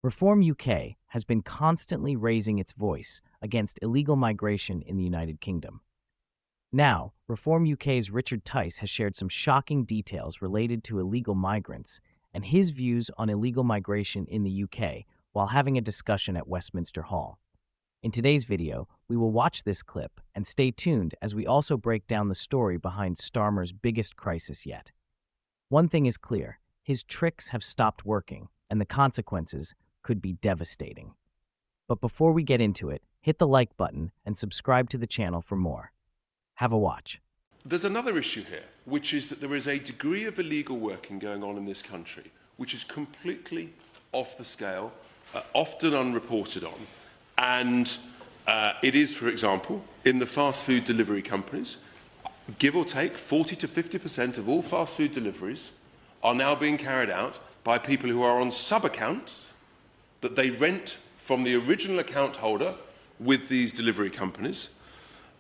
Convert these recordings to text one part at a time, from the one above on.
Reform UK has been constantly raising its voice against illegal migration in the United Kingdom. Now, Reform UK's Richard Tice has shared some shocking details related to illegal migrants and his views on illegal migration in the UK while having a discussion at Westminster Hall. In today's video, we will watch this clip and stay tuned as we also break down the story behind Starmer's biggest crisis yet. One thing is clear, his tricks have stopped working, and the consequences could be devastating. But before we get into it, hit the like button and subscribe to the channel for more. Have a watch. There's another issue here, which is that there is a degree of illegal working going on in this country, which is completely off the scale, often unreported on. And it is, for example, in the fast food delivery companies, give or take 40 to 50% of all fast food deliveries are now being carried out by people who are on sub-accounts that they rent from the original account holder with these delivery companies.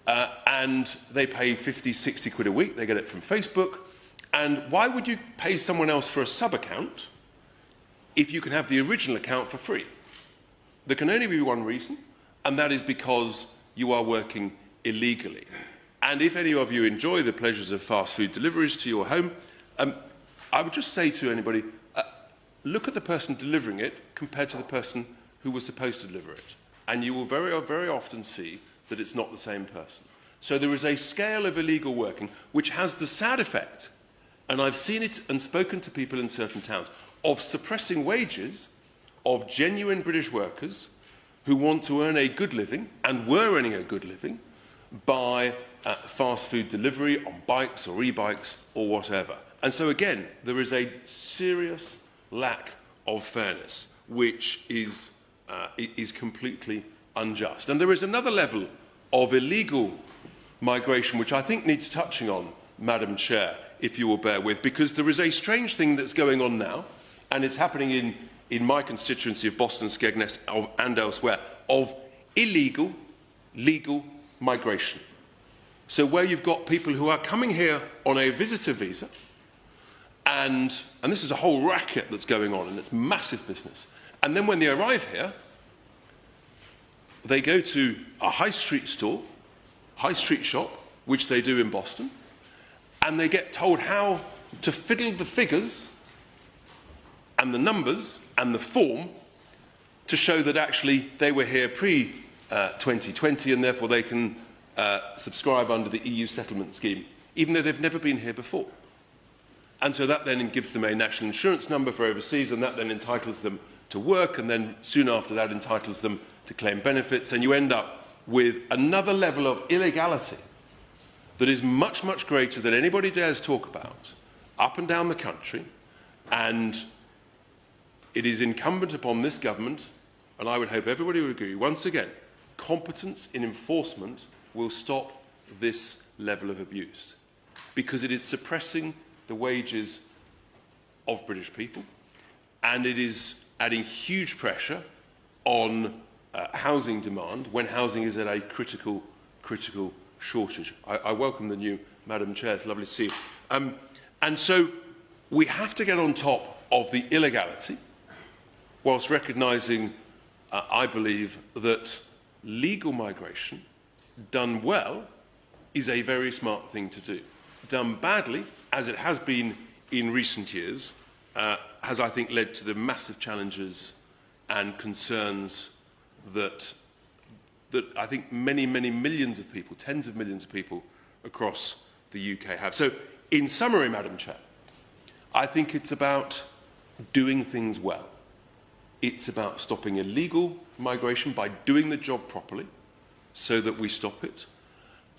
And they pay 50, 60 quid a week. They get it from Facebook. And why would you pay someone else for a sub-account if you can have the original account for free? There can only be one reason, and that is because you are working illegally. And if any of you enjoy the pleasures of fast food deliveries to your home, I would just say to anybody, look at the person delivering it compared to the person who was supposed to deliver it. And you will very, very often see that it's not the same person. So there is a scale of illegal working which has the sad effect, and I've seen it and spoken to people in certain towns, of suppressing wages of genuine British workers who want to earn a good living and were earning a good living by fast food delivery on bikes or e-bikes or whatever. And so again, there is a serious lack of fairness, which is completely unjust. And there is another level of illegal migration which I think needs touching on, Madam Chair, if you will bear with, because there is a strange thing that's going on now, and it's happening in my constituency of Boston, Skegness and elsewhere, of illegal, legal migration. So where you've got people who are coming here on a visitor visa, and this is a whole racket that's going on, and it's massive business. And then when they arrive here, they go to a high street store, high street shop, which they do in Boston, and they get told how to fiddle the figures and the numbers and the form to show that actually they were here pre-2020 and therefore they can subscribe under the EU settlement scheme, even though they've never been here before. And so that then gives them a national insurance number for overseas, and that then entitles them to work, and then soon after that entitles them to claim benefits, and you end up with another level of illegality that is much, much greater than anybody dares talk about up and down the country. And it is incumbent upon this government, and I would hope everybody would agree, once again, competence in enforcement will stop this level of abuse, because it is suppressing the wages of British people, and it is adding huge pressure on housing demand when housing is at a critical shortage. I welcome the new Madam Chair. It's lovely to see you. And so we have to get on top of the illegality, whilst recognising, I believe, that legal migration, done well, is a very smart thing to do. Done badly, as it has been in recent years, has, I think, led to the massive challenges and concerns that I think many, many millions of people, tens of millions of people across the UK have. So, in summary, Madam Chair, I think it's about doing things well. It's about stopping illegal migration by doing the job properly so that we stop it.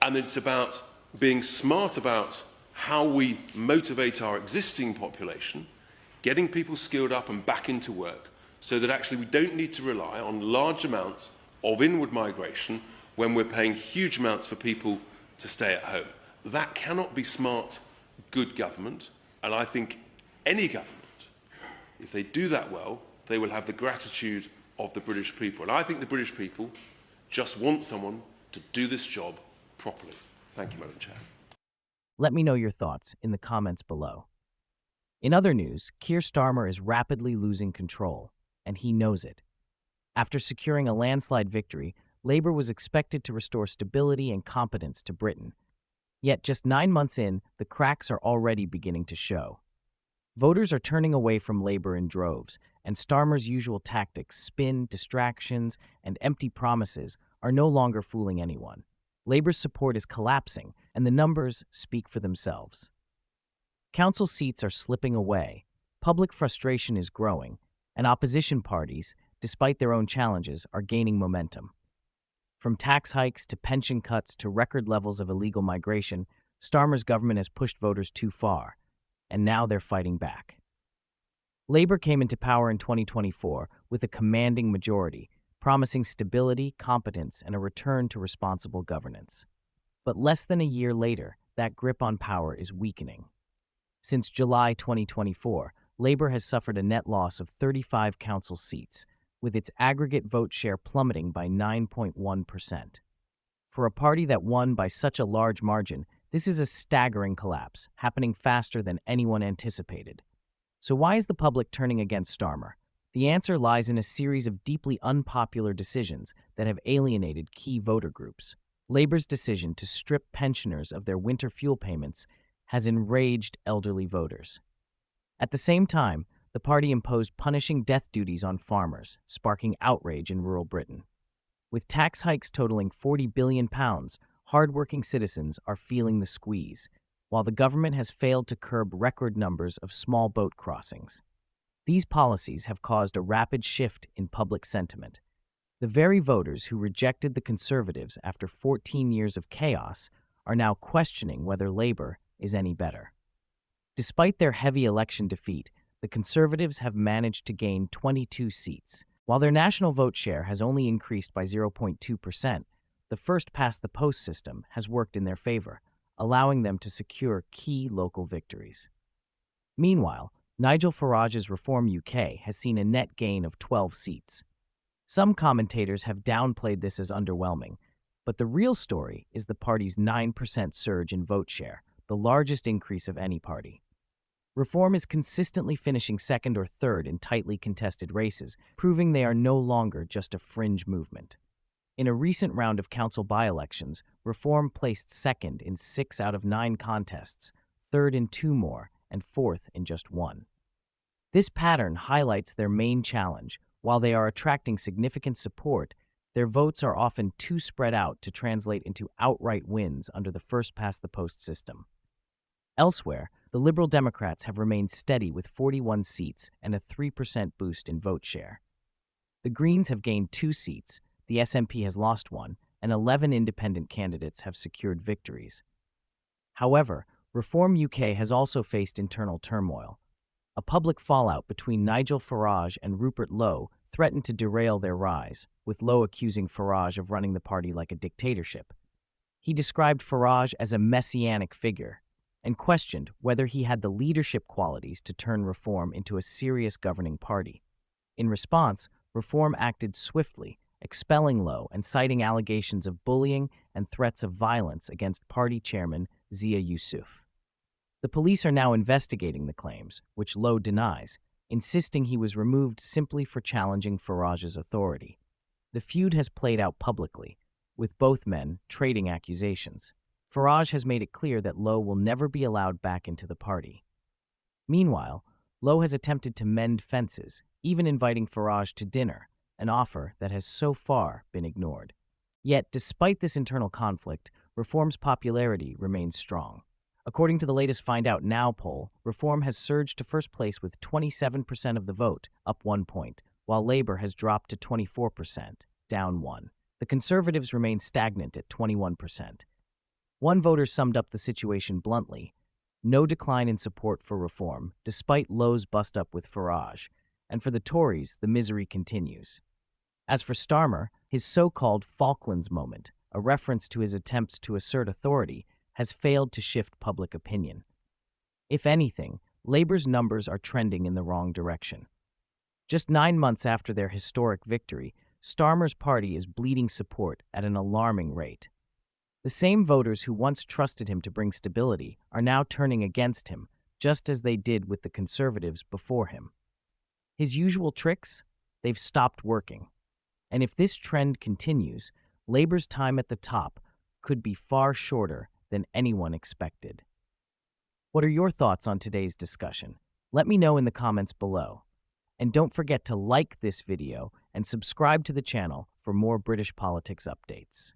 And it's about being smart about how we motivate our existing population, getting people skilled up and back into work, so that actually we don't need to rely on large amounts of inward migration when we're paying huge amounts for people to stay at home. That cannot be smart, good government, and I think any government, if they do that well, they will have the gratitude of the British people. And I think the British people just want someone to do this job properly. Thank you, Madam Chair. Let me know your thoughts in the comments below. In other news, Keir Starmer is rapidly losing control. and he knows it. After securing a landslide victory, Labour was expected to restore stability and competence to Britain. Yet just 9 months in, the cracks are already beginning to show. Voters are turning away from Labour in droves, and Starmer's usual tactics, spin, distractions, and empty promises, are no longer fooling anyone. Labour's support is collapsing, and the numbers speak for themselves. Council seats are slipping away, public frustration is growing, and opposition parties, despite their own challenges, are gaining momentum. From tax hikes to pension cuts to record levels of illegal migration, Starmer's government has pushed voters too far, and now they're fighting back. Labour came into power in 2024 with a commanding majority, promising stability, competence, and a return to responsible governance. But less than a year later, that grip on power is weakening. Since July 2024, Labour has suffered a net loss of 35 council seats, with its aggregate vote share plummeting by 9.1%. For a party that won by such a large margin, this is a staggering collapse, happening faster than anyone anticipated. So why is the public turning against Starmer? The answer lies in a series of deeply unpopular decisions that have alienated key voter groups. Labour's decision to strip pensioners of their winter fuel payments has enraged elderly voters. At the same time, the party imposed punishing death duties on farmers, sparking outrage in rural Britain. With tax hikes totaling £40 billion, hard-working citizens are feeling the squeeze, while the government has failed to curb record numbers of small boat crossings. These policies have caused a rapid shift in public sentiment. The very voters who rejected the Conservatives after 14 years of chaos are now questioning whether Labour is any better. Despite their heavy election defeat, the Conservatives have managed to gain 22 seats. While their national vote share has only increased by 0.2%, the first-past-the-post system has worked in their favor, allowing them to secure key local victories. Meanwhile, Nigel Farage's Reform UK has seen a net gain of 12 seats. Some commentators have downplayed this as underwhelming, but the real story is the party's 9% surge in vote share, the largest increase of any party. Reform is consistently finishing second or third in tightly contested races, proving they are no longer just a fringe movement. In a recent round of council by-elections, Reform placed second in 6 out of 9 contests, third in 2 more, and fourth in just 1. This pattern highlights their main challenge. While they are attracting significant support, their votes are often too spread out to translate into outright wins under the first-past-the-post system. Elsewhere, the Liberal Democrats have remained steady with 41 seats and a 3% boost in vote share. The Greens have gained 2 seats, the SNP has lost 1, and 11 independent candidates have secured victories. However, Reform UK has also faced internal turmoil. A public fallout between Nigel Farage and Rupert Lowe threatened to derail their rise, with Lowe accusing Farage of running the party like a dictatorship. He described Farage as a messianic figure and questioned whether he had the leadership qualities to turn Reform into a serious governing party. In response, Reform acted swiftly, expelling Lowe and citing allegations of bullying and threats of violence against party chairman Zia Yusuf. The police are now investigating the claims, which Lowe denies, insisting he was removed simply for challenging Farage's authority. The feud has played out publicly, with both men trading accusations. Farage has made it clear that Lowe will never be allowed back into the party. Meanwhile, Lowe has attempted to mend fences, even inviting Farage to dinner, an offer that has so far been ignored. Yet, despite this internal conflict, Reform's popularity remains strong. According to the latest Find Out Now poll, Reform has surged to first place with 27% of the vote, up 1 point, while Labour has dropped to 24%, down 1. The Conservatives remain stagnant at 21%. One voter summed up the situation bluntly: no decline in support for Reform, despite Lowe's bust-up with Farage, and for the Tories, the misery continues. As for Starmer, his so-called Falklands moment, a reference to his attempts to assert authority, has failed to shift public opinion. If anything, Labour's numbers are trending in the wrong direction. Just 9 months after their historic victory, Starmer's party is bleeding support at an alarming rate. The same voters who once trusted him to bring stability are now turning against him, just as they did with the Conservatives before him. His usual tricks? they've stopped working. And if this trend continues, Labor's time at the top could be far shorter than anyone expected. What are your thoughts on today's discussion? Let me know in the comments below. And don't forget to like this video and subscribe to the channel for more British politics updates.